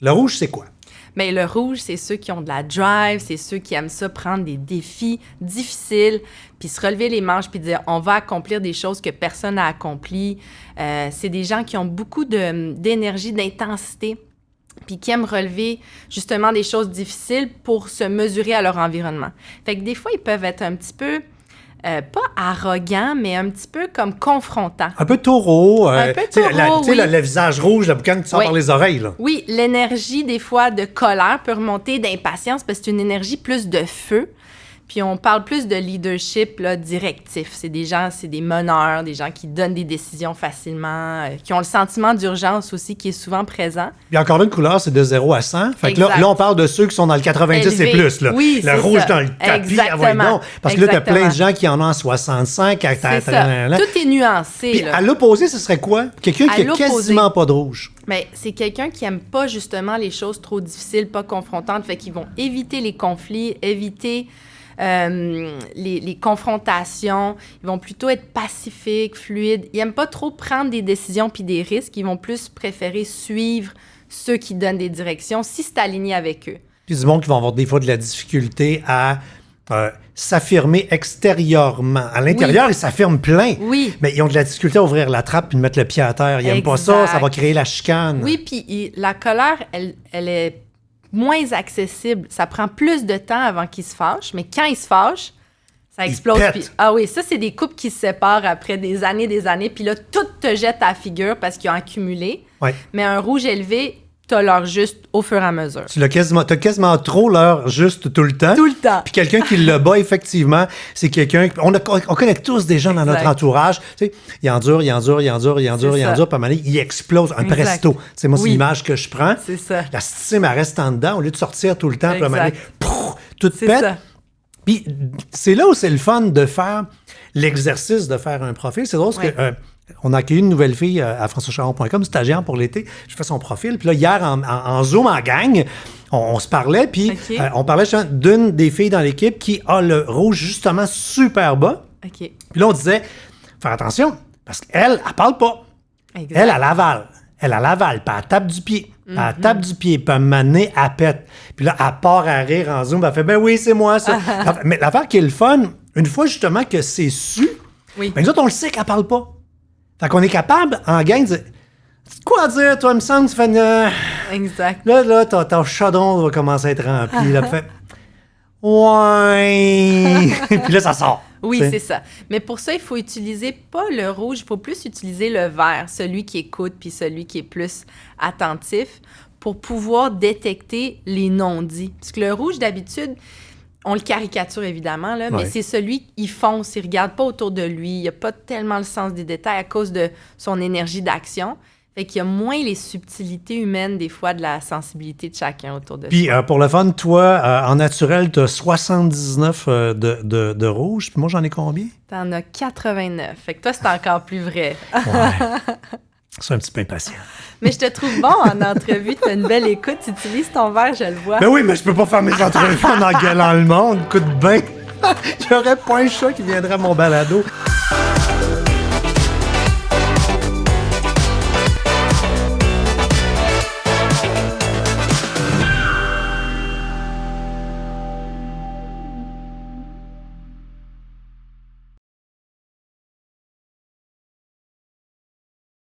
Le rouge, c'est quoi? Mais le rouge, c'est ceux qui ont de la drive, c'est ceux qui aiment ça, prendre des défis difficiles, puis se relever les manches, puis dire on va accomplir des choses que personne n'a accomplies. C'est des gens qui ont beaucoup d'énergie, d'intensité, puis qui aiment relever justement des choses difficiles pour se mesurer à leur environnement. Fait que des fois, ils peuvent être un petit peu... pas arrogant, mais un petit peu comme confrontant. Un peu taureau. Un peu taureau, oui. Le visage rouge, la boucane qui sort par les oreilles. Là. Oui, l'énergie, des fois, de colère peut remonter, d'impatience, parce que c'est une énergie plus de feu. Puis on parle plus de leadership là, directif. C'est des gens, c'est des meneurs, des gens qui donnent des décisions facilement, qui ont le sentiment d'urgence aussi qui est souvent présent. Puis encore là, une couleur, c'est de 0 à 100. Fait que là, on parle de ceux qui sont dans le 90 et plus. Là. Oui, le rouge ça. Dans le tapis. Exactement. Parce que là, tu as plein de gens qui en ont en 65. C'est ça. Tout est nuancé. Puis là. à l'opposé, ce serait quoi? Quelqu'un qui n'a quasiment pas de rouge. Mais c'est quelqu'un qui n'aime pas justement les choses trop difficiles, pas confrontantes. Fait qu'ils vont éviter les conflits, éviter... les confrontations, ils vont plutôt être pacifiques, fluides. Ils n'aiment pas trop prendre des décisions puis des risques. Ils vont plus préférer suivre ceux qui donnent des directions si c'est aligné avec eux. Puis du monde qui vont avoir des fois de la difficulté à s'affirmer extérieurement. À l'intérieur, ils s'affirment plein. Oui. Mais ils ont de la difficulté à ouvrir la trappe puis de mettre le pied à terre. Ils n'aiment pas ça va créer la chicane. Oui, puis la colère, elle est moins accessible. Ça prend plus de temps avant qu'ils se fâchent, mais quand ils se fâchent, ça explose. Puis, oui, ça, c'est des couples qui se séparent après des années, puis là, tout te jette à la figure parce qu'ils ont accumulé. Ouais. Mais un rouge élevé, t'as l'heure juste au fur et à mesure. T'as quasiment trop l'heure juste tout le temps. Tout le temps. Puis quelqu'un qui le bat, effectivement, c'est quelqu'un... On connaît tous des gens dans notre entourage. Tu sais, il endure, puis à un moment donné, il explose. Un presto. C'est moi, c'est l'image que je prends. C'est ça. La stime, elle reste en dedans au lieu de sortir tout le temps. Puis à un moment donné, tout pète. Ça. Puis c'est là où c'est le fun de faire l'exercice de faire un profil. C'est drôle parce que... on a accueilli une nouvelle fille à françoischaron.com, stagiaire pour l'été. Je fais son profil. Puis là, hier, en Zoom, en gang, on se parlait. Puis on parlait justement d'une des filles dans l'équipe qui a le rouge justement super bas. Okay. Puis là, on disait, faire attention, parce qu'elle, elle parle pas. Exact. Elle avale. Elle avale, puis elle tape du pied. Elle tape du pied, puis à un moment donné, elle pète. Puis là, elle part à rire en Zoom. Elle fait, ben oui, c'est moi, ça. Mais l'affaire qui est le fun, une fois justement que c'est su, ben nous autres, on le sait qu'elle parle pas. Fait qu'on est capable, en gang, de dire « Quoi dire, toi, il me semble, tu fais... Exact. Là, ton chaudron va commencer à être rempli. Là, fait « Ouais! » Puis là, ça sort. Oui, c'est ça. Mais pour ça, il faut utiliser pas le rouge, il faut plus utiliser le vert, celui qui écoute puis celui qui est plus attentif pour pouvoir détecter les non-dits. Parce que le rouge, d'habitude... On le caricature, évidemment, là, mais c'est celui qui fonce, il ne regarde pas autour de lui, il n'a pas tellement le sens des détails à cause de son énergie d'action. Fait qu'il y a moins les subtilités humaines, des fois, de la sensibilité de chacun autour de Puis, soi. pour le fun, toi, en naturel, tu as 79 de rouge. Puis moi, j'en ai combien? Tu en as 89. Fait que toi, c'est encore plus vrai. Ouais. C'est un petit peu impatient. Mais je te trouve bon en entrevue. Tu as une belle écoute. Tu utilises ton verre, je le vois. Ben oui, mais je peux pas faire mes entrevues en engueulant le monde. Écoute bien. Il n'y aurait pas un chat qui viendrait à mon balado.